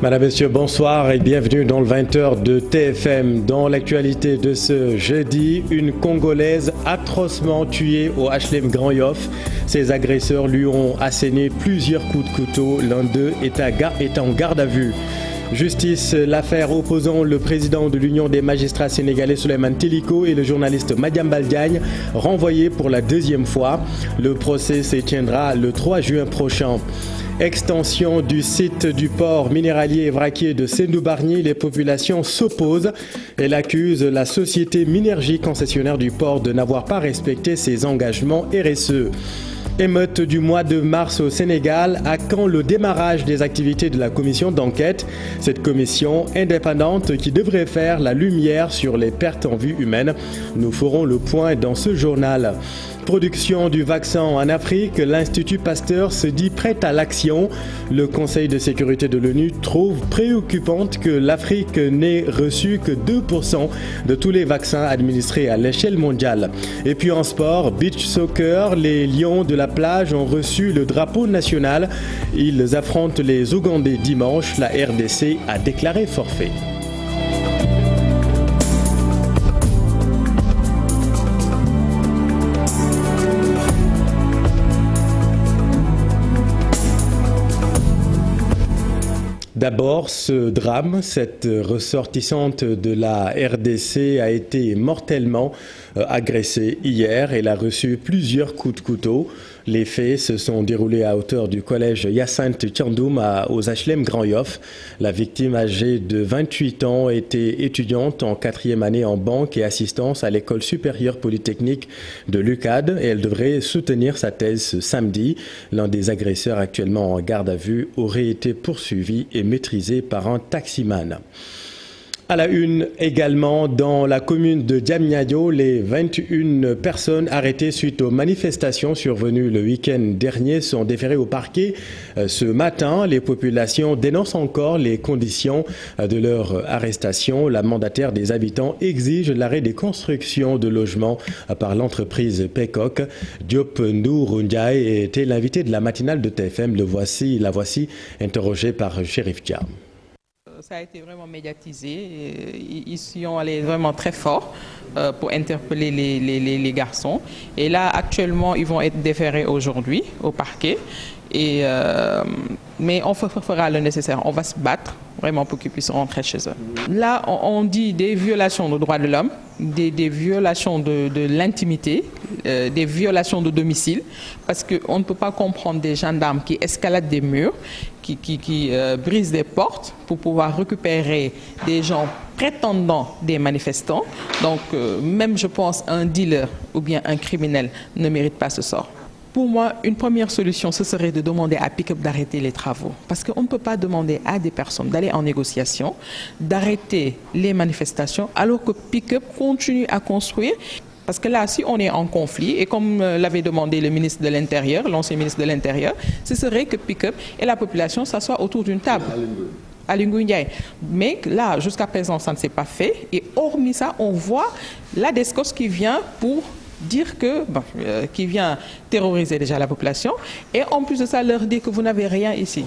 Madame, Messieurs, bonsoir et bienvenue dans le 20h de TFM. Dans l'actualité de ce jeudi, une Congolaise atrocement tuée au HLM Grand Yoff. Ses agresseurs lui ont asséné plusieurs coups de couteau. L'un d'eux est en garde à vue. Justice, l'affaire opposant le président de l'Union des magistrats sénégalais Souleymane Teliko et le journaliste Madiambal Diagne, renvoyé pour la deuxième fois. Le procès se tiendra le 3 juin prochain. Extension du site du port minéralier et vraquier de Sendou-Bargny, les populations s'opposent. Elle accuse la société Minergie, concessionnaire du port, de n'avoir pas respecté ses engagements RSE. Émeute du mois de mars au Sénégal, à quand le démarrage des activités de la commission d'enquête. Cette commission indépendante qui devrait faire la lumière sur les pertes en vie humaine. Nous ferons le point dans ce journal. Production du vaccin en Afrique, l'Institut Pasteur se dit prêt à l'action. Le Conseil de sécurité de l'ONU trouve préoccupante que l'Afrique n'ait reçu que 2% de tous les vaccins administrés à l'échelle mondiale. Et puis en sport, beach soccer, les Lions de la plage ont reçu le drapeau national. Ils affrontent les Ougandais dimanche. La RDC a déclaré forfait. D'abord, ce drame, cette ressortissante de la RDC a été mortellement agressée hier. Elle a reçu plusieurs coups de couteau. Les faits se sont déroulés à hauteur du collège Hyacinthe Thiandoum aux HLM Grand Yoff. La victime, âgée de 28 ans, était étudiante en 4e année en banque et assistance à l'école supérieure polytechnique de l'UCAD et elle devrait soutenir sa thèse ce samedi. L'un des agresseurs actuellement en garde à vue aurait été poursuivi et maîtrisé par un taximan. À la une également, dans la commune de Diamniadio, les 21 personnes arrêtées suite aux manifestations survenues le week-end dernier sont déférées au parquet. Ce matin, les populations dénoncent encore les conditions de leur arrestation. La mandataire des habitants exige l'arrêt des constructions de logements par l'entreprise Pecoc. Diop Ndourundiaï était l'invité de la matinale de TFM. La voici interrogée par Chérif Dia. Ça a été vraiment médiatisé. Ils sont allés vraiment très fort pour interpeller les garçons. Et là, actuellement, ils vont être déférés aujourd'hui au parquet. Mais on fera le nécessaire. On va se battre vraiment pour qu'ils puissent rentrer chez eux. Là, on dit des violations des droits de l'homme, des violations de l'intimité, des violations de domicile, parce qu'on ne peut pas comprendre des gendarmes qui escaladent des murs, qui brisent des portes pour pouvoir récupérer des gens prétendant des manifestants. Donc, même, je pense, un dealer ou bien un criminel ne mérite pas ce sort. Pour moi, une première solution, ce serait de demander à Pick-up d'arrêter les travaux. Parce qu'on ne peut pas demander à des personnes d'aller en négociation, d'arrêter les manifestations, alors que Pick-up continue à construire. Parce que là, si on est en conflit, et comme l'avait demandé le ministre de l'Intérieur, l'ancien ministre de l'Intérieur, ce serait que Pick-up et la population s'assoient autour d'une table. À Linguindiaï. Mais là, jusqu'à présent, ça ne s'est pas fait. Et hormis ça, on voit la DESCOS qui vient pour dire que, qui vient terroriser déjà la population et en plus de ça leur dire que vous n'avez rien ici.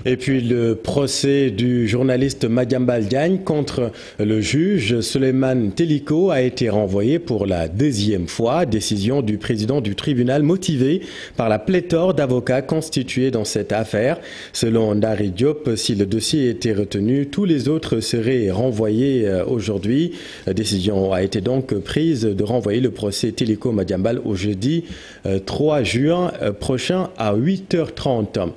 Et puis le procès du journaliste Madiambal Diagne contre le juge Souleymane Teliko a été renvoyé pour la deuxième fois. Décision du président du tribunal motivée par la pléthore d'avocats constitués dans cette affaire. Selon Ndari Diop, si le dossier était retenu, tous les autres seraient renvoyés aujourd'hui. La décision a été donc prise de renvoyer le procès Teliko-Madiambal au jeudi 3 juin prochain à 8h30.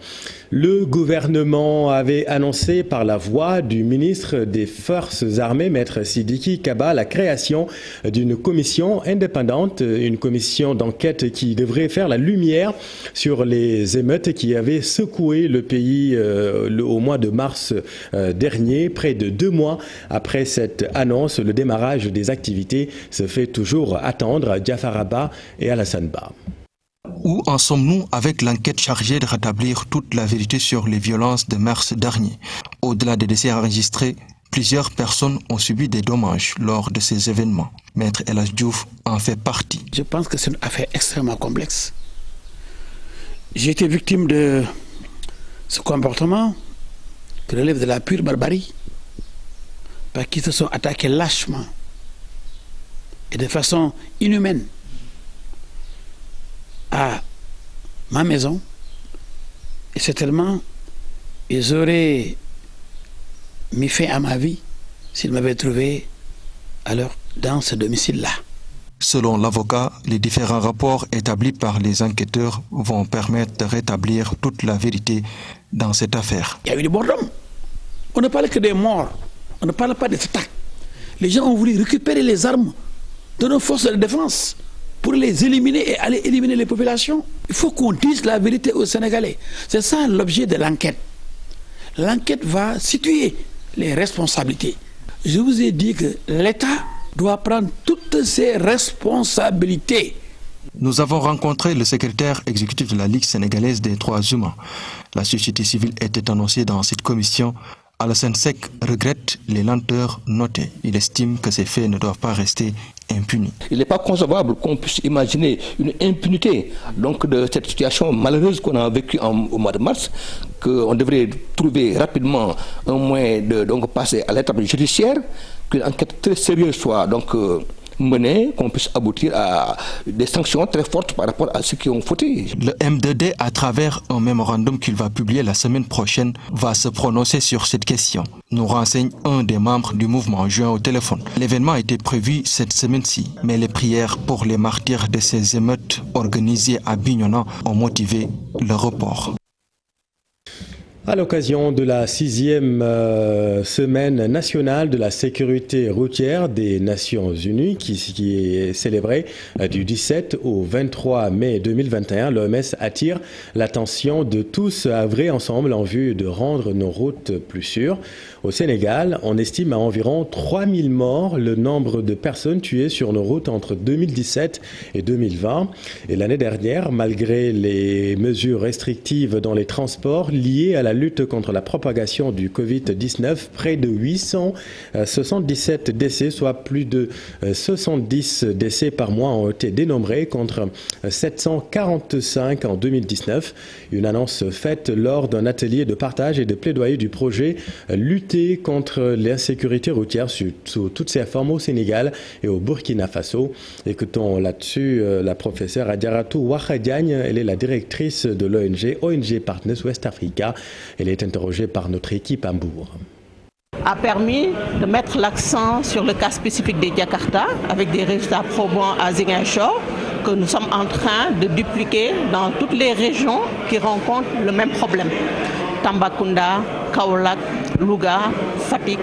Le gouvernement avait annoncé par la voix du ministre des Forces armées, Maître Sidiki Kaba, la création d'une commission indépendante, une commission d'enquête qui devrait faire la lumière sur les émeutes qui avaient secoué le pays au mois de mars dernier. Près de 2 mois après cette annonce, le démarrage des activités se fait toujours attendre. Diafar Abba et Alassane Ba. Où en sommes-nous avec l'enquête chargée de rétablir toute la vérité sur les violences de mars dernier? Au-delà des décès enregistrés, plusieurs personnes ont subi des dommages lors de ces événements. Maître El Hadj Diouf en fait partie. Je pense que c'est une affaire extrêmement complexe. J'ai été victime de ce comportement qui relèvent de la pure barbarie, parce qu'ils se sont attaqués lâchement et de façon inhumaine à ma maison. Et certainement, ils auraient mis fin à ma vie s'ils m'avaient trouvé alors dans ce domicile-là. Selon l'avocat, les différents rapports établis par les enquêteurs vont permettre de rétablir toute la vérité dans cette affaire. Il y a eu des morts d'hommes. On ne parle que des morts. On ne parle pas des attaques. Les gens ont voulu récupérer les armes de nos forces de défense pour les éliminer et aller éliminer les populations. Il faut qu'on dise la vérité aux Sénégalais. C'est ça l'objet de l'enquête. L'enquête va situer les responsabilités. Je vous ai dit que l'État doit prendre toutes ses responsabilités. Nous avons rencontré le secrétaire exécutif de la Ligue sénégalaise des droits humains. La société civile était annoncée dans cette commission. Alassane Seck regrette les lenteurs notées. Il estime que ces faits ne doivent pas rester impunis. Il n'est pas concevable qu'on puisse imaginer une impunité donc, de cette situation malheureuse qu'on a vécue au mois de mars, qu'on devrait trouver rapidement un moyen de donc, passer à l'étape judiciaire, qu'une enquête très sérieuse soit donc, menée, qu'on puisse aboutir à des sanctions très fortes par rapport à ceux qui ont fauté. Le M2D, à travers un mémorandum qu'il va publier la semaine prochaine, va se prononcer sur cette question, nous renseigne un des membres du mouvement joint au téléphone. L'événement était prévu cette semaine-ci, mais les prières pour les martyrs de ces émeutes organisées à Bignona ont motivé le report. À l'occasion de la 6e semaine nationale de la sécurité routière des Nations Unies qui est célébrée du 17 au 23 mai 2021, l'OMS attire l'attention de tous à œuvrer ensemble en vue de rendre nos routes plus sûres. Au Sénégal, on estime à environ 3000 morts le nombre de personnes tuées sur nos routes entre 2017 et 2020. Et l'année dernière, malgré les mesures restrictives dans les transports liées à la lutte contre la propagation du Covid-19, près de 877 décès, soit plus de 70 décès par mois ont été dénombrés contre 745 en 2019. Une annonce faite lors d'un atelier de partage et de plaidoyer du projet Lutter contre l'insécurité routière sous toutes ses formes au Sénégal et au Burkina Faso. Écoutons là-dessus la professeure Adjaratou Ouahadiagne. Elle est la directrice de l'ONG Partners West Africa. Elle est interrogée par notre équipe à Mbour. A permis de mettre l'accent sur le cas spécifique des Jakarta avec des résultats probants à Ziguinchor que nous sommes en train de dupliquer dans toutes les régions qui rencontrent le même problème. Tambacounda, Kaolack, Louga, Fatick.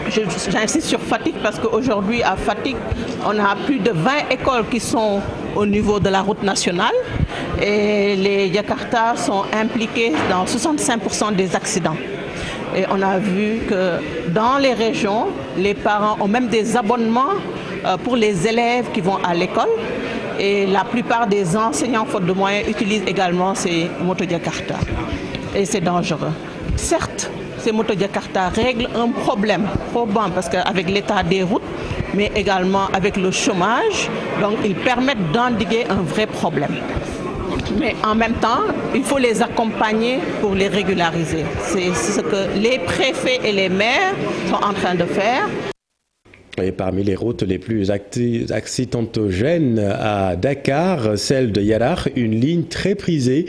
J'insiste sur Fatick parce qu'aujourd'hui à Fatick, on a plus de 20 écoles qui sont au niveau de la route nationale et les Jakarta sont impliqués dans 65% des accidents. Et on a vu que dans les régions, les parents ont même des abonnements pour les élèves qui vont à l'école. Et la plupart des enseignants, faute de moyens, utilisent également ces motos Jakarta. Et c'est dangereux. Certes, ces motos Jakarta règlent un problème probant parce qu'avec l'état des routes, mais également avec le chômage, donc ils permettent d'endiguer un vrai problème. Mais en même temps, il faut les accompagner pour les régulariser. C'est ce que les préfets et les maires sont en train de faire. Et parmi les routes les plus accidentogènes à Dakar, celle de Yarar, une ligne très prisée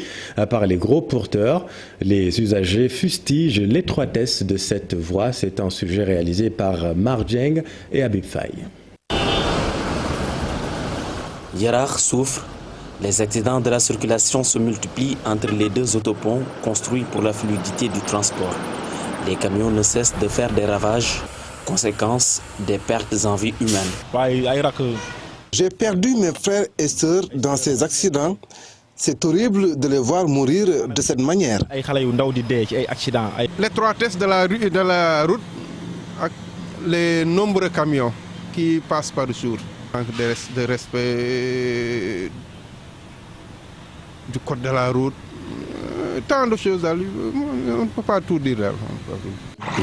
par les gros porteurs. Les usagers fustigent l'étroitesse de cette voie. C'est un sujet réalisé par Marjeng et Habib Faye. Yarar souffre. Les accidents de la circulation se multiplient entre les deux autoponts construits pour la fluidité du transport. Les camions ne cessent de faire des ravages. Conséquence des pertes en vie humaine. J'ai perdu mes frères et sœurs dans ces accidents. C'est horrible de les voir mourir de cette manière. L'étroitesse de la route, les nombreux camions qui passent par jour, de respect du code de la route, tant de choses, on ne peut pas tout dire.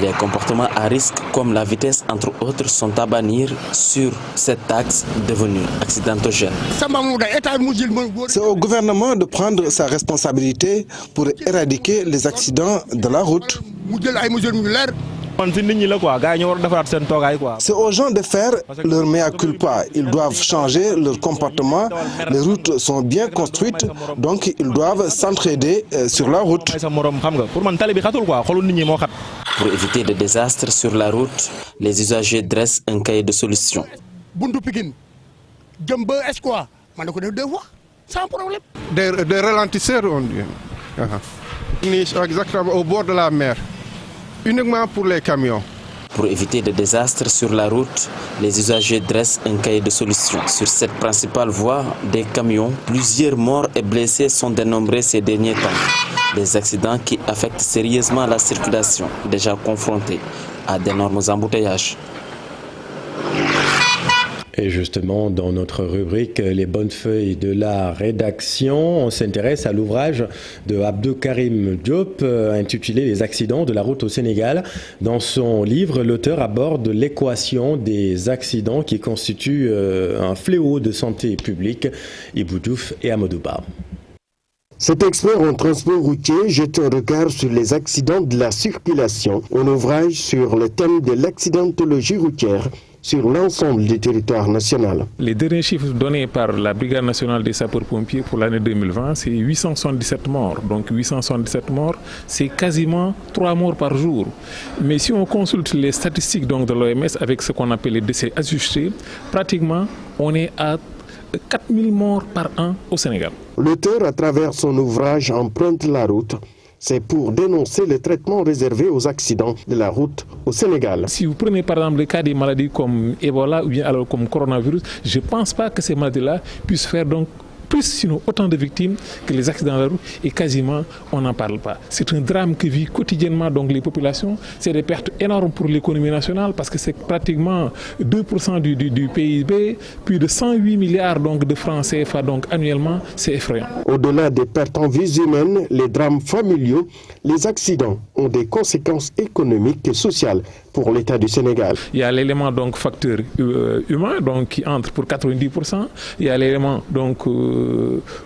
Les comportements à risque comme la vitesse entre autres sont à bannir sur cet axe devenu accidentogène. C'est au gouvernement de prendre sa responsabilité pour éradiquer les accidents de la route. C'est aux gens de faire leur mea culpa. Ils doivent changer leur comportement. Les routes sont bien construites, donc ils doivent s'entraider sur la route. Pour éviter des désastres sur la route, les usagers dressent un cahier de solutions. Des ralentisseurs, on dit. Exactement au bord de la mer. Uniquement pour les camions. Pour éviter des désastres sur la route, les usagers dressent un cahier de solutions. Sur cette principale voie des camions, plusieurs morts et blessés sont dénombrés ces derniers temps. Des accidents qui affectent sérieusement la circulation, déjà confrontée à d'énormes embouteillages. Et justement, dans notre rubrique Les bonnes feuilles de la rédaction, on s'intéresse à l'ouvrage de Abdoukarim Diop intitulé Les accidents de la route au Sénégal. Dans son livre, l'auteur aborde l'équation des accidents qui constituent un fléau de santé publique. Ibou Diouf et Amadou Ba. Cet expert en transport routier jette un regard sur les accidents de la circulation, un ouvrage sur le thème de l'accidentologie routière sur l'ensemble du territoire national. Les derniers chiffres donnés par la Brigade nationale des sapeurs-pompiers pour l'année 2020, c'est 877 morts. Donc 877 morts, c'est quasiment 3 morts par jour. Mais si on consulte les statistiques donc, de l'OMS avec ce qu'on appelle les décès ajustés, pratiquement on est à 4000 morts par an au Sénégal. L'auteur, à travers son ouvrage Emprunte la route, c'est pour dénoncer le traitement réservé aux accidents de la route au Sénégal. Si vous prenez par exemple le cas des maladies comme Ebola ou bien alors comme coronavirus, je ne pense pas que ces maladies-là puissent faire donc plus sinon autant de victimes que les accidents de la route et quasiment on n'en parle pas. C'est un drame que vivent quotidiennement donc les populations. C'est des pertes énormes pour l'économie nationale parce que c'est pratiquement 2% du PIB, plus de 108 milliards donc, de francs CFA donc, annuellement, c'est effrayant. Au-delà des pertes en vies humaines, les drames familiaux, les accidents ont des conséquences économiques et sociales pour l'État du Sénégal. Il y a l'élément donc facteur humain donc, qui entre pour 90%, il y a l'élément donc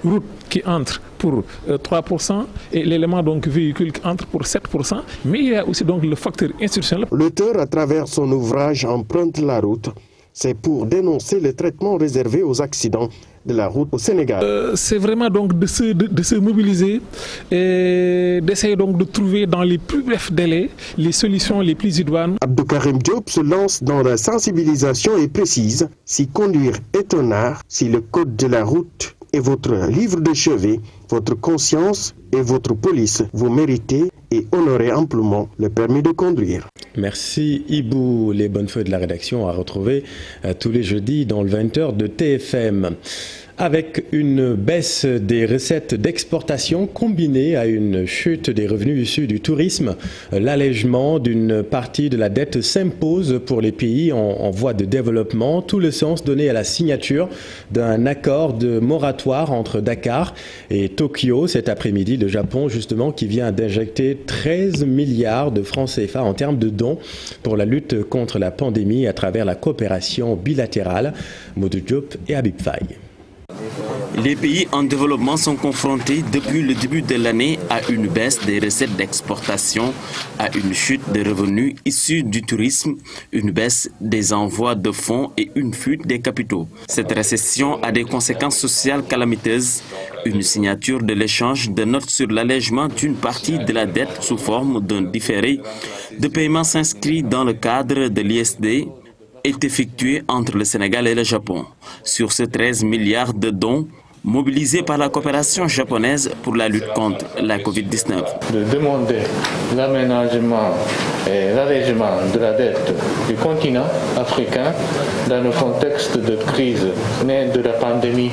route qui entre pour 3% et l'élément donc véhicule qui entre pour 7%, mais il y a aussi donc le facteur institutionnel. L'auteur, à travers son ouvrage Emprunte la route, c'est pour dénoncer le traitement réservé aux accidents de la route au Sénégal. C'est vraiment donc de se mobiliser et d'essayer donc de trouver dans les plus brefs délais les solutions les plus idoines. Abdoukarim Diop se lance dans la sensibilisation et précise: si conduire est un art, si le code de la route est votre livre de chevet, votre conscience et votre police, vous méritez et honorez amplement le permis de conduire. Merci Ibou. Les bonnes feuilles de la rédaction à retrouver tous les jeudis dans le 20h de TFM. Avec une baisse des recettes d'exportation combinée à une chute des revenus issus du tourisme, l'allègement d'une partie de la dette s'impose pour les pays en voie de développement. Tout le sens donné à la signature d'un accord de moratoire entre Dakar et Tokyo cet après-midi. Le Japon, justement, qui vient d'injecter 13 milliards de francs CFA en termes de dons pour la lutte contre la pandémie à travers la coopération bilatérale. Modou Diop et Habib Faye. Les pays en développement sont confrontés depuis le début de l'année à une baisse des recettes d'exportation, à une chute des revenus issus du tourisme, une baisse des envois de fonds et une fuite des capitaux. Cette récession a des conséquences sociales calamiteuses. Une signature de l'échange de notes sur l'allègement d'une partie de la dette sous forme d'un différé de paiement s'inscrit dans le cadre de l'ISD est effectué entre le Sénégal et le Japon. Sur ces 13 milliards de dons mobilisés par la coopération japonaise pour la lutte contre la Covid-19. De demander l'aménagement et l'allègement de la dette du continent africain dans le contexte de crise née de la pandémie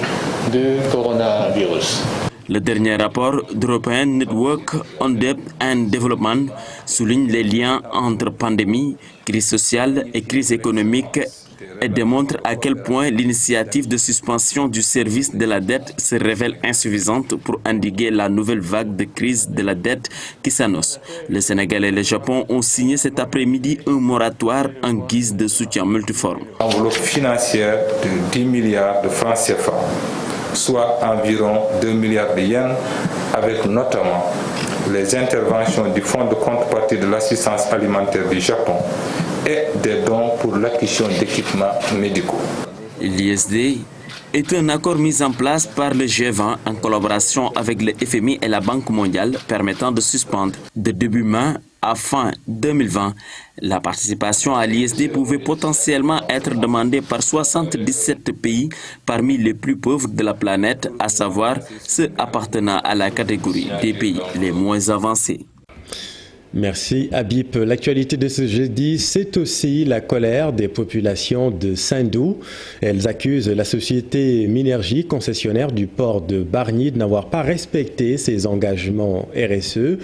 du coronavirus. Le dernier rapport d'European Network on Debt and Development souligne les liens entre pandémie, crise sociale et crise économique et démontre à quel point l'initiative de suspension du service de la dette se révèle insuffisante pour endiguer la nouvelle vague de crise de la dette qui s'annonce. Le Sénégal et le Japon ont signé cet après-midi un moratoire en guise de soutien multiforme. Enveloppe financière de 10 milliards de francs CFA, soit environ 2 milliards de yens, avec notamment les interventions du Fonds de contrepartie de l'assistance alimentaire du Japon et des dons pour l'acquisition d'équipements médicaux. L'ISD est un accord mis en place par le G20 en collaboration avec le FMI et la Banque mondiale permettant de suspendre de début mai à fin 2020. La participation à l'ISD pouvait potentiellement être demandée par 77 pays parmi les plus pauvres de la planète, à savoir ceux appartenant à la catégorie des pays les moins avancés. Merci Habib. L'actualité de ce jeudi, c'est aussi la colère des populations de Sindou. Elles accusent la société Minergie, concessionnaire du port de Bargny, de n'avoir pas respecté ses engagements RSE.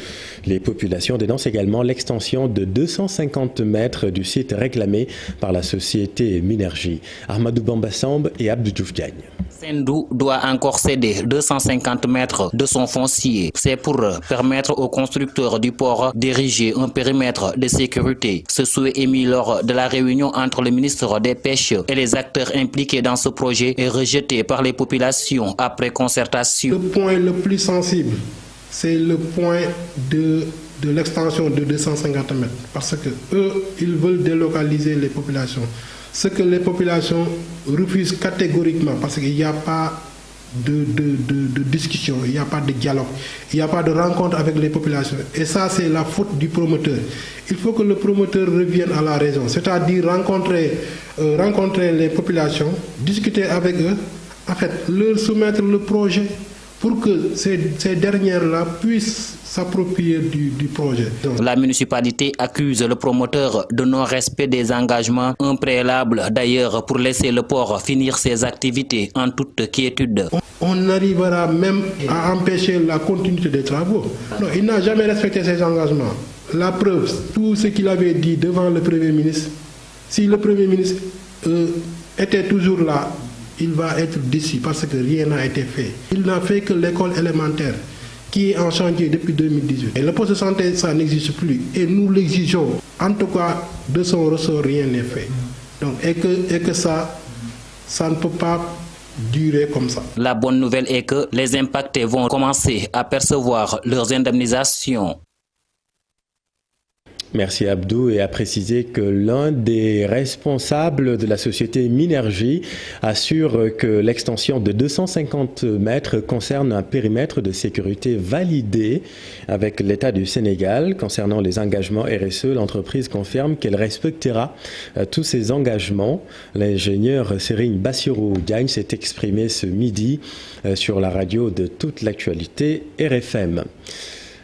Les populations dénoncent également l'extension de 250 mètres du site réclamé par la société Minergie. Ahmadou Bambassamb et Abdou Diouf Diagne. Sindou doit encore céder 250 mètres de son foncier. C'est pour permettre aux constructeurs du port d'ériger un périmètre de sécurité. Ce souhait émis lors de la réunion entre le ministre des Pêches et les acteurs impliqués dans ce projet est rejeté par les populations après concertation. Le point le plus sensible, c'est le point de l'extension de 250 mètres. Parce que eux, ils veulent délocaliser les populations. Ce que les populations refusent catégoriquement, parce qu'il n'y a pas de discussion, il n'y a pas de dialogue, il n'y a pas de rencontre avec les populations. Et ça, c'est la faute du promoteur. Il faut que le promoteur revienne à la raison, c'est-à-dire rencontrer les populations, discuter avec eux, en fait, leur soumettre le projet pour que ces dernières-là puissent s'approprier du projet. La municipalité accuse le promoteur de non-respect des engagements, un préalable d'ailleurs pour laisser le port finir ses activités en toute quiétude. On arrivera même à empêcher la continuité des travaux. Non, il n'a jamais respecté ses engagements. La preuve, tout ce qu'il avait dit devant le Premier ministre, si le Premier ministre était toujours là, il va être déçu parce que rien n'a été fait. Il n'a fait que l'école élémentaire qui est en chantier depuis 2018. Et le poste de santé, ça n'existe plus. Et nous l'exigeons. En tout cas, de son ressort, rien n'est fait. Donc, et que ça ne peut pas durer comme ça. La bonne nouvelle est que les impactés vont commencer à percevoir leurs indemnisations. Merci Abdou, et à préciser que l'un des responsables de la société Minergie assure que l'extension de 250 mètres concerne un périmètre de sécurité validé avec l'État du Sénégal. Concernant les engagements RSE, l'entreprise confirme qu'elle respectera tous ses engagements. L'ingénieur Serigne Bassirou Diagne s'est exprimé ce midi sur la radio de toute l'actualité RFM.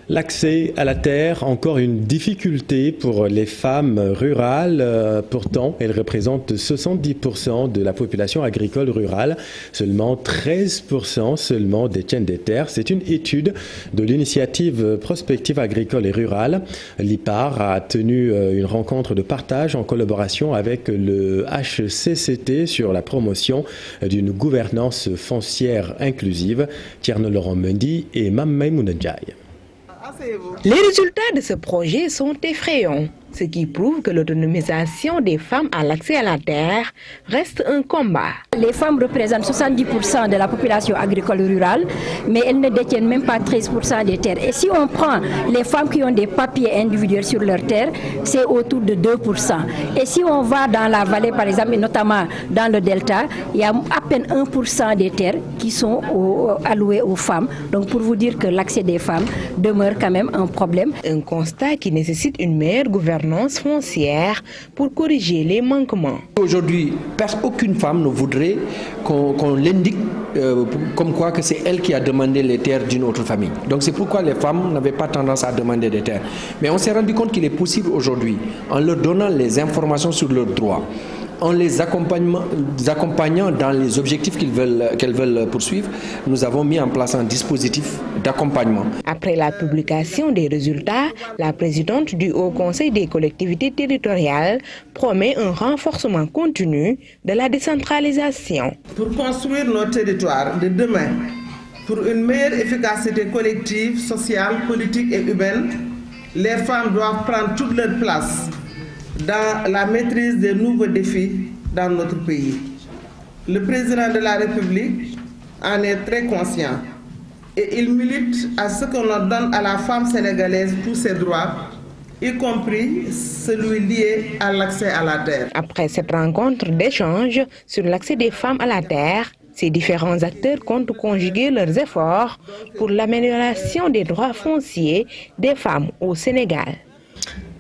L'accès à la terre, encore une difficulté pour les femmes rurales. Pourtant, elles représentent 70% de la population agricole rurale. Seulement 13% détiennent des terres. C'est une étude de l'initiative Prospective agricole et rurale. L'IPAR a tenu une rencontre de partage en collaboration avec le HCCT sur la promotion d'une gouvernance foncière inclusive. Tierno Laurent Mendy et Mamay Mounadjaï. Les résultats de ce projet sont effrayants, ce qui prouve que l'autonomisation des femmes à l'accès à la terre reste un combat. Les femmes représentent 70% de la population agricole rurale, mais elles ne détiennent même pas 13% des terres. Et si on prend les femmes qui ont des papiers individuels sur leurs terres, c'est autour de 2%. Et si on va dans la vallée, par exemple, et notamment dans le delta, il y a à peine 1% des terres qui sont allouées aux femmes. Donc pour vous dire que l'accès des femmes demeure quand même un problème. Un constat qui nécessite une meilleure gouvernance foncière pour corriger les manquements. Aujourd'hui, aucune femme ne voudrait qu'on l'indique comme quoi que c'est elle qui a demandé les terres d'une autre famille. Donc c'est pourquoi les femmes n'avaient pas tendance à demander des terres. Mais on s'est rendu compte qu'il est possible aujourd'hui, en leur donnant les informations sur leurs droits, en les accompagnant dans les objectifs qu'elles veulent poursuivre, nous avons mis en place un dispositif d'accompagnement. Après la publication des résultats, la présidente du Haut Conseil des collectivités territoriales promet un renforcement continu de la décentralisation. Pour construire nos territoires de demain, pour une meilleure efficacité collective, sociale, politique et humaine, les femmes doivent prendre toute leur place dans la maîtrise des nouveaux défis dans notre pays. Le président de la République en est très conscient. et il milite à ce qu'on donne à la femme sénégalaise tous ses droits, y compris celui lié à l'accès à la terre. Après cette rencontre d'échange sur l'accès des femmes à la terre, ces différents acteurs comptent conjuguer leurs efforts pour l'amélioration des droits fonciers des femmes au Sénégal.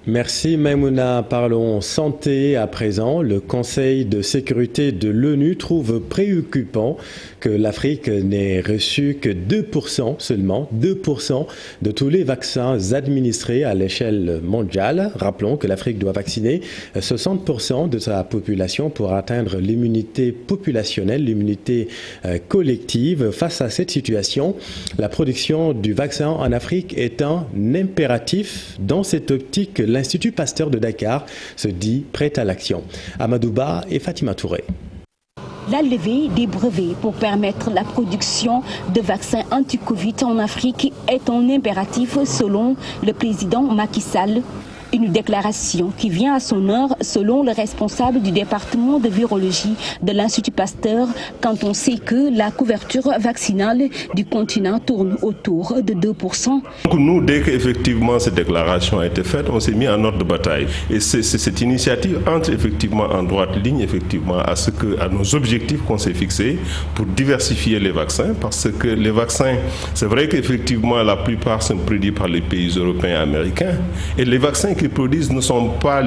Merci Maïmouna. Parlons santé à présent. Le Conseil de sécurité de l'ONU trouve préoccupant que l'Afrique n'ait reçu que 2%, seulement 2% de tous les vaccins administrés à l'échelle mondiale. Rappelons que l'Afrique doit vacciner 60% de sa population pour atteindre l'immunité populationnelle, l'immunité collective. Face à cette situation, la production du vaccin en Afrique est un impératif. Dans cette optique, l'Institut Pasteur de Dakar se dit prêt à l'action. Amadouba et Fatima Touré. La levée des brevets pour permettre la production de vaccins anti-Covid en Afrique est un impératif selon le président Macky Sall. Une déclaration qui vient à son heure selon le responsable du département de virologie de l'Institut Pasteur quand on sait que la couverture vaccinale du continent tourne autour de 2%. Donc nous, dès qu'effectivement cette déclaration a été faite, on s'est mis en ordre de bataille. Et cette initiative entre effectivement en droite ligne effectivement à nos objectifs qu'on s'est fixés pour diversifier les vaccins, parce que les vaccins, c'est vrai qu'effectivement la plupart sont produits par les pays européens et américains, et les vaccins qu'ils produisent ne sont pas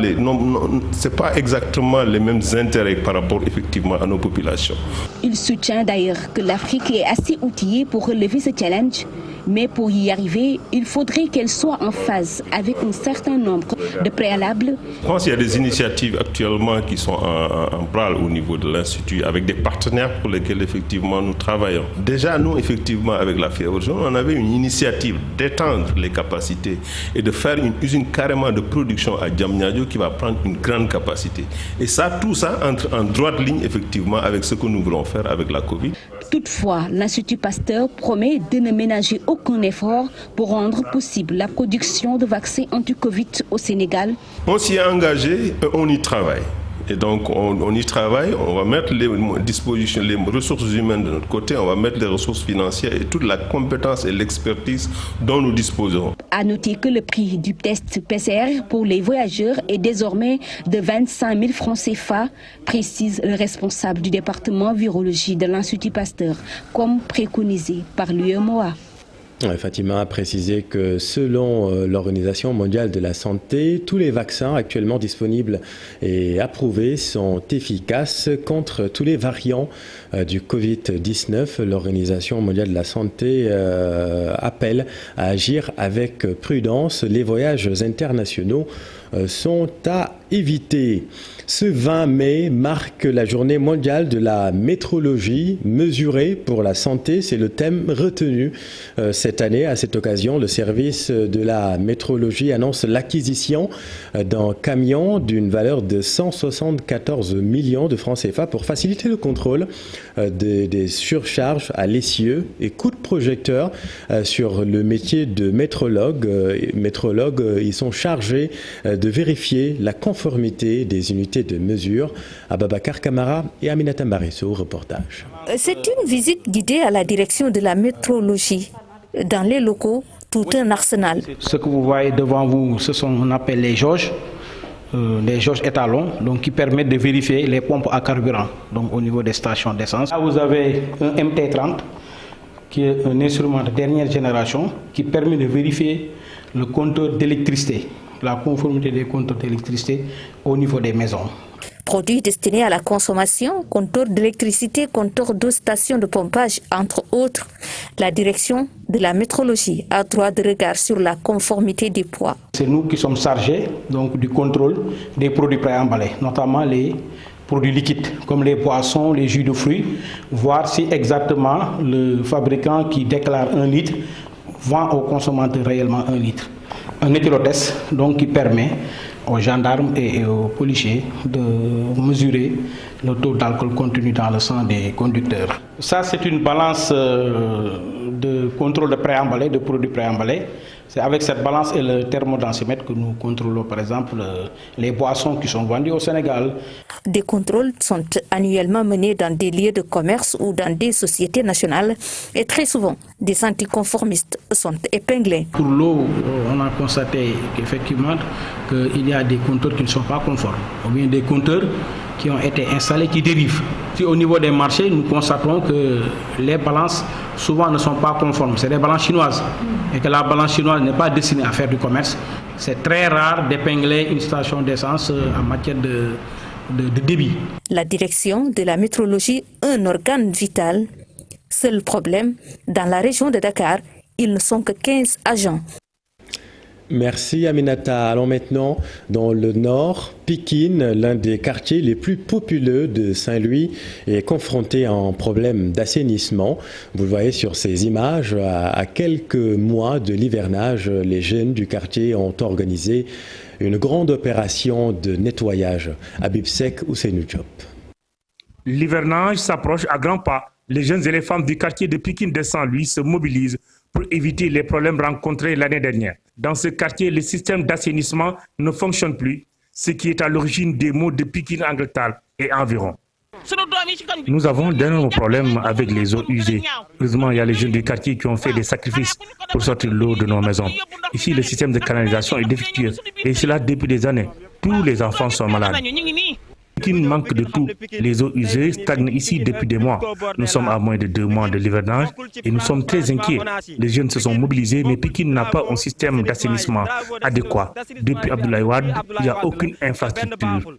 c'est pas exactement les mêmes intérêts par rapport effectivement à nos populations. Il soutient d'ailleurs que l'Afrique est assez outillée pour relever ce challenge, mais pour y arriver, il faudrait qu'elle soit en phase avec un certain nombre de préalables. Je pense qu'il y a des initiatives actuellement qui sont en branle au niveau de l'Institut avec des partenaires pour lesquels effectivement nous travaillons. Déjà nous effectivement avec la fièvre jaune, on avait une initiative d'étendre les capacités et de faire une usine carrément de production à Diamniadio qui va prendre une grande capacité. Et ça, tout ça entre en droite ligne effectivement avec ce que nous voulons faire avec la Covid. Toutefois, l'Institut Pasteur promet de ne ménager aucun effort pour rendre possible la production de vaccins anti-Covid au Sénégal. On s'y est engagé, on y travaille. Et donc on y travaille, on va mettre les dispositions, les ressources humaines de notre côté, on va mettre les ressources financières et toute la compétence et l'expertise dont nous disposons. À noter que le prix du test PCR pour les voyageurs est désormais de 25 000 francs CFA, précise le responsable du département virologie de l'Institut Pasteur, comme préconisé par l'UEMOA. Fatima a précisé que selon l'Organisation mondiale de la santé, tous les vaccins actuellement disponibles et approuvés sont efficaces contre tous les variants du Covid-19. L'Organisation mondiale de la santé appelle à agir avec prudence. Les voyages internationaux sont à éviter. Ce 20 mai marque la journée mondiale de la métrologie mesurée pour la santé. C'est le thème retenu cette année. À cette occasion, le service de la métrologie annonce l'acquisition d'un camion d'une valeur de 174 millions de francs CFA pour faciliter le contrôle des surcharges à l'essieu et coups de projecteur sur le métier de métrologue. Ils sont chargés de vérifier la conformité des unités de mesure. Ababacar Kamara et Aminata Mbaresso au reportage. C'est une visite guidée à la direction de la métrologie. Dans les locaux, tout un arsenal. Ce que vous voyez devant vous, ce sont on appelle les jauges étalons, donc qui permettent de vérifier les pompes à carburant, donc au niveau des stations d'essence. Là, vous avez un MT30 qui est un instrument de dernière génération qui permet de vérifier le compteur d'électricité, la conformité des compteurs d'électricité au niveau des maisons. Produits destinés à la consommation, compteurs d'électricité, compteurs de stations de pompage, entre autres. La direction de la métrologie a droit de regard sur la conformité des poids. C'est nous qui sommes chargés donc, du contrôle des produits préemballés, notamment les produits liquides, comme les boissons, les jus de fruits, voir si exactement le fabricant qui déclare 1 litre vend au consommateur réellement 1 litre. Un éthylotest donc qui permet aux gendarmes et aux policiers de mesurer le taux d'alcool contenu dans le sang des conducteurs. Ça, c'est une balance de contrôle de préemballés, de produits préemballés. C'est avec cette balance et le thermodensimètre que nous contrôlons, par exemple, les boissons qui sont vendues au Sénégal. Des contrôles sont annuellement menés dans des lieux de commerce ou dans des sociétés nationales et très souvent, des anticonformistes sont épinglés. Pour l'eau, on a constaté qu'effectivement, qu'il y a des compteurs qui ne sont pas conformes, ou bien des compteurs qui ont été installés qui dérivent. Puis au niveau des marchés, nous constatons que les balances souvent ne sont pas conformes. C'est des balances chinoises. Et que la balance chinoise n'est pas destinée à faire du commerce. C'est très rare d'épingler une station d'essence en matière de débit. La direction de la métrologie, un organe vital. Seul problème, dans la région de Dakar, ils ne sont que 15 agents. Merci Aminata. Allons maintenant dans le nord. Pikine, l'un des quartiers les plus populeux de Saint-Louis, est confronté à un problème d'assainissement. Vous le voyez sur ces images, à quelques mois de l'hivernage, les jeunes du quartier ont organisé une grande opération de nettoyage. Habib Sek, Ousseynou Diop. L'hivernage s'approche à grands pas. Les jeunes et les femmes du quartier de Pikine de Saint-Louis se mobilisent pour éviter les problèmes rencontrés l'année dernière. Dans ce quartier, le système d'assainissement ne fonctionne plus, ce qui est à l'origine des maux de Pikine-Angleterre et environ. Nous avons d'énormes problèmes avec les eaux usées. Heureusement, il y a les jeunes du quartier qui ont fait des sacrifices pour sortir l'eau de nos maisons. Ici, le système de canalisation est défectueux et cela depuis des années. Tous les enfants sont malades. Pikine manque de tout. Les eaux usées stagnent ici depuis des mois. Nous sommes à moins de 2 mois de l'hivernage et nous sommes très inquiets. Les jeunes se sont mobilisés, mais Pikine n'a pas un système d'assainissement adéquat. Depuis Abdoulaye Wade, il n'y a aucune infrastructure.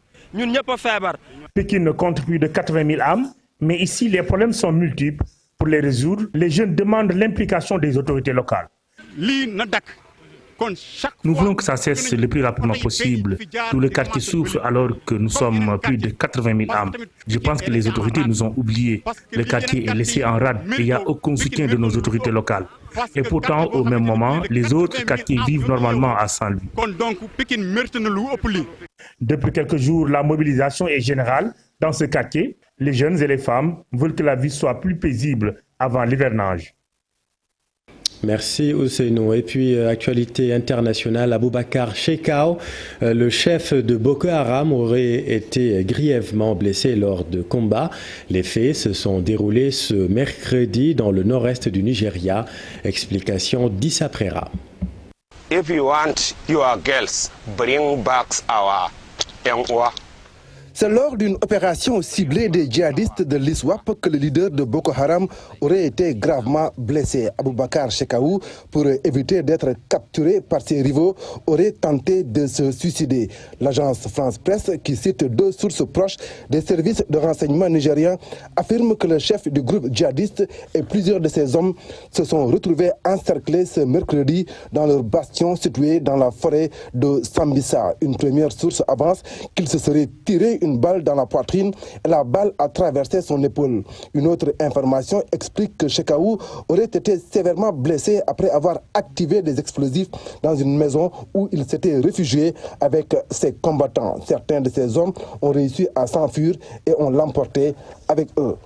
Pikine compte plus de 80 000 âmes, mais ici les problèmes sont multiples. Pour les résoudre, les jeunes demandent l'implication des autorités locales. Nous voulons que ça cesse le plus rapidement possible. Tout le quartier souffre alors que nous sommes plus de 80 000 âmes. Je pense que les autorités nous ont oubliés. Le quartier est laissé en rade et il n'y a aucun soutien de nos autorités locales. Et pourtant, au même moment, les autres quartiers vivent normalement à Saint-Louis. Depuis quelques jours, la mobilisation est générale dans ce quartier. Les jeunes et les femmes veulent que la vie soit plus paisible avant l'hivernage. Merci Ousseynou. Et puis, actualité internationale, Aboubacar Shekau, le chef de Boko Haram, aurait été grièvement blessé lors de combats. Les faits se sont déroulés ce mercredi dans le nord-est du Nigeria. Explication d'Issa Prera. If you want your girls, bring back our young. C'est lors d'une opération ciblée des djihadistes de l'ISWAP que le leader de Boko Haram aurait été gravement blessé. Aboubacar Shekau, pour éviter d'être capturé par ses rivaux, aurait tenté de se suicider. L'agence France Presse, qui cite 2 sources proches des services de renseignement nigériens, affirme que le chef du groupe djihadiste et plusieurs de ses hommes se sont retrouvés encerclés ce mercredi dans leur bastion situé dans la forêt de Sambisa. Une première source avance qu'il se serait tiré une balle dans la poitrine et la balle a traversé son épaule. Une autre information explique que Shekau aurait été sévèrement blessé après avoir activé des explosifs dans une maison où il s'était réfugié avec ses combattants. Certains de ces hommes ont réussi à s'enfuir et ont l'emporté avec eux.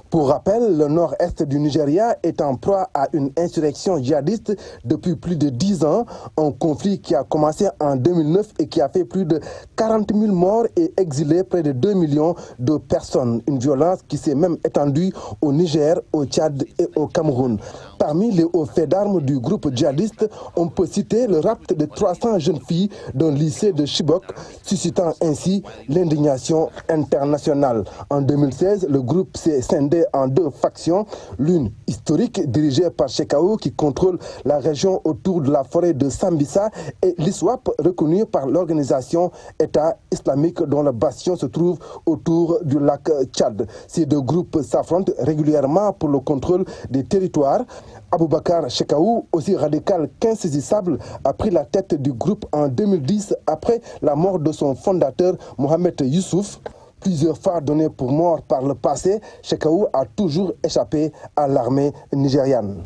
Pour rappel, le nord-est du Nigeria est en proie à une insurrection djihadiste depuis plus de 10 ans, un conflit qui a commencé en 2009 et qui a fait plus de 40 000 morts et exilé près de 2 millions de personnes. Une violence qui s'est même étendue au Niger, au Tchad et au Cameroun. Parmi les hauts faits d'armes du groupe djihadiste, on peut citer le rapt de 300 jeunes filles d'un lycée de Chibok, suscitant ainsi l'indignation internationale. En 2016, le groupe s'est scindé en 2 factions, l'une historique dirigée par Shekau qui contrôle la région autour de la forêt de Sambisa et l'ISWAP reconnue par l'organisation État islamique dont le bastion se trouve autour du lac Tchad. Ces 2 groupes s'affrontent régulièrement pour le contrôle des territoires. Aboubacar Shekau, aussi radical qu'insaisissable, a pris la tête du groupe en 2010 après la mort de son fondateur Mohamed Youssouf. Plusieurs fois donné pour mort par le passé, Shekau a toujours échappé à l'armée nigériane.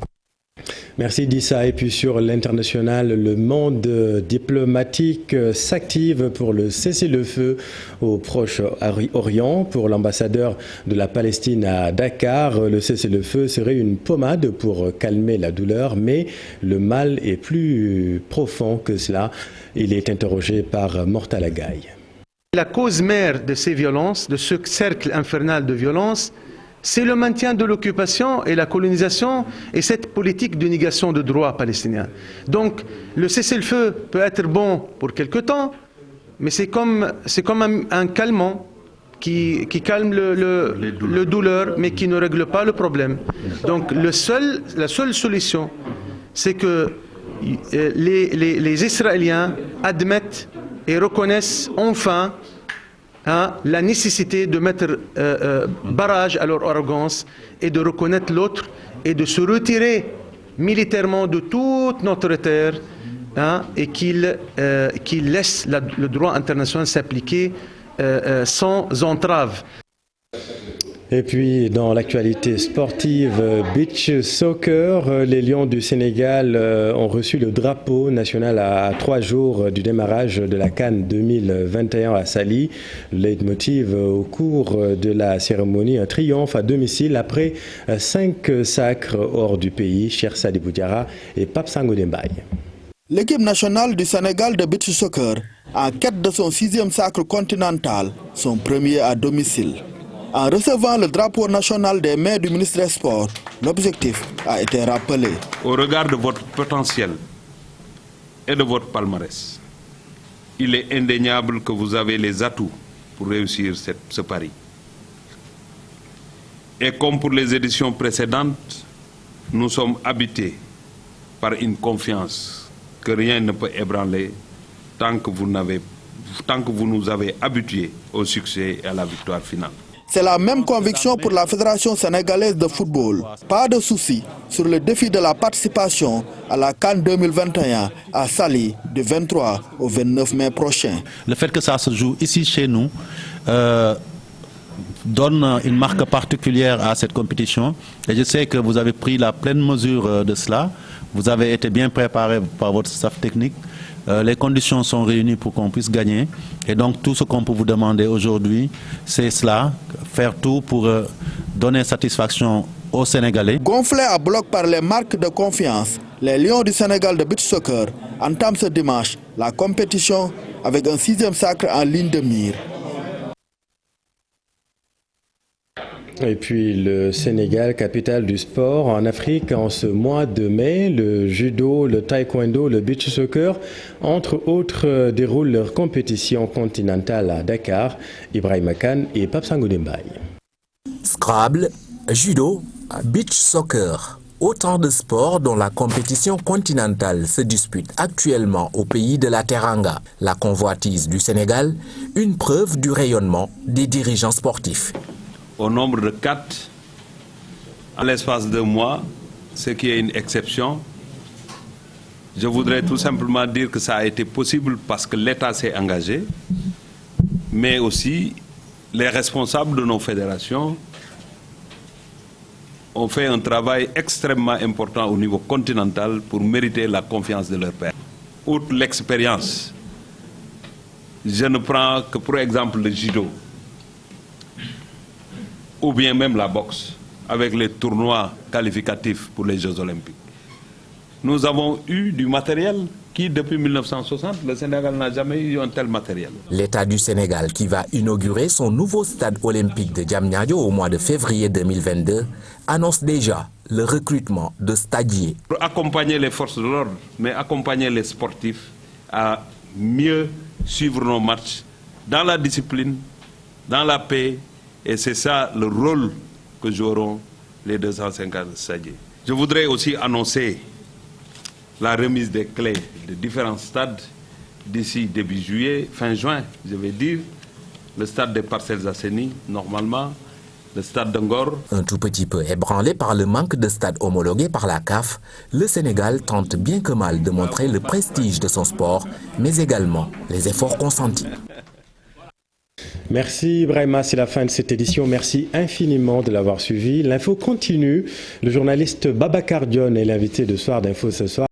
Merci Dissa. Et puis sur l'international, le monde diplomatique s'active pour le cessez-le-feu au Proche-Orient. Pour l'ambassadeur de la Palestine à Dakar, le cessez-le-feu serait une pommade pour calmer la douleur, mais le mal est plus profond que cela. Il est interrogé par Mortal Agaï. La cause mère de ces violences, de ce cercle infernal de violence, c'est le maintien de l'occupation et la colonisation et cette politique de négation de droits palestiniens. Donc le cessez-le-feu peut être bon pour quelque temps, mais c'est comme un calmant qui calme le douleur, mais qui ne règle pas le problème. Donc la seule solution, c'est que les Israéliens admettent et reconnaissent enfin la nécessité de mettre barrage à leur arrogance et de reconnaître l'autre et de se retirer militairement de toute notre terre et qu'ils laissent le droit international s'appliquer sans entrave. Et puis, dans l'actualité sportive, beach soccer, les Lions du Sénégal ont reçu le drapeau national à 3 jours du démarrage de la CAN 2021 à Saly. Le leitmotiv au cours de la cérémonie, un triomphe à domicile après 5 sacres hors du pays. Cheikh Sadibou Diarra et Pape Sango Dembaye. L'équipe nationale du Sénégal de beach soccer, en quête de son 6e sacre continental, son premier à domicile. En recevant le drapeau national des mains du ministre des Sports, l'objectif a été rappelé. Au regard de votre potentiel et de votre palmarès, il est indéniable que vous avez les atouts pour réussir ce pari. Et comme pour les éditions précédentes, nous sommes habités par une confiance que rien ne peut ébranler tant que vous nous avez habitués au succès et à la victoire finale. C'est la même conviction pour la Fédération sénégalaise de football. Pas de souci sur le défi de la participation à la CAN 2021 à Saly du 23 au 29 mai prochain. Le fait que ça se joue ici chez nous donne une marque particulière à cette compétition. Et je sais que vous avez pris la pleine mesure de cela. Vous avez été bien préparé par votre staff technique. Les conditions sont réunies pour qu'on puisse gagner. Et donc tout ce qu'on peut vous demander aujourd'hui, c'est cela, faire tout pour donner satisfaction aux Sénégalais. Gonflés à bloc par les marques de confiance, les Lions du Sénégal de beach soccer entament ce dimanche la compétition avec un 6e sacre en ligne de mire. Et puis le Sénégal, capitale du sport en Afrique, en ce mois de mai, le judo, le taekwondo, le beach soccer, entre autres, déroulent leur compétition continentale à Dakar. Ibrahima Kane et Pape Sango Dembaye. Scrabble, judo, beach soccer, autant de sports dont la compétition continentale se dispute actuellement au pays de la Teranga. La convoitise du Sénégal, une preuve du rayonnement des dirigeants sportifs. Au nombre de 4, en l'espace de mois, ce qui est une exception. Je voudrais tout simplement dire que ça a été possible parce que l'État s'est engagé, mais aussi les responsables de nos fédérations ont fait un travail extrêmement important au niveau continental pour mériter la confiance de leurs pairs. Outre l'expérience, je ne prends que pour exemple le judo, ou bien même la boxe, avec les tournois qualificatifs pour les Jeux Olympiques. Nous avons eu du matériel qui, depuis 1960, le Sénégal n'a jamais eu un tel matériel. L'État du Sénégal, qui va inaugurer son nouveau stade olympique de Diamniadio au mois de février 2022, annonce déjà le recrutement de stadiers. Pour accompagner les forces de l'ordre, mais accompagner les sportifs à mieux suivre nos matchs dans la discipline, dans la paix. Et c'est ça le rôle que joueront les 250 stadiers. Je voudrais aussi annoncer la remise des clés de différents stades d'ici début juillet, fin juin, je vais dire. Le stade des Parcelles Assainies, normalement, le stade de Ngor. Un tout petit peu ébranlé par le manque de stades homologués par la CAF, le Sénégal tente bien que mal de montrer le prestige de son sport, mais également les efforts consentis. Merci Ibrahima, c'est la fin de cette édition. Merci infiniment de l'avoir suivi. L'info continue. Le journaliste Babacar Dione est l'invité de Soir d'Info ce soir.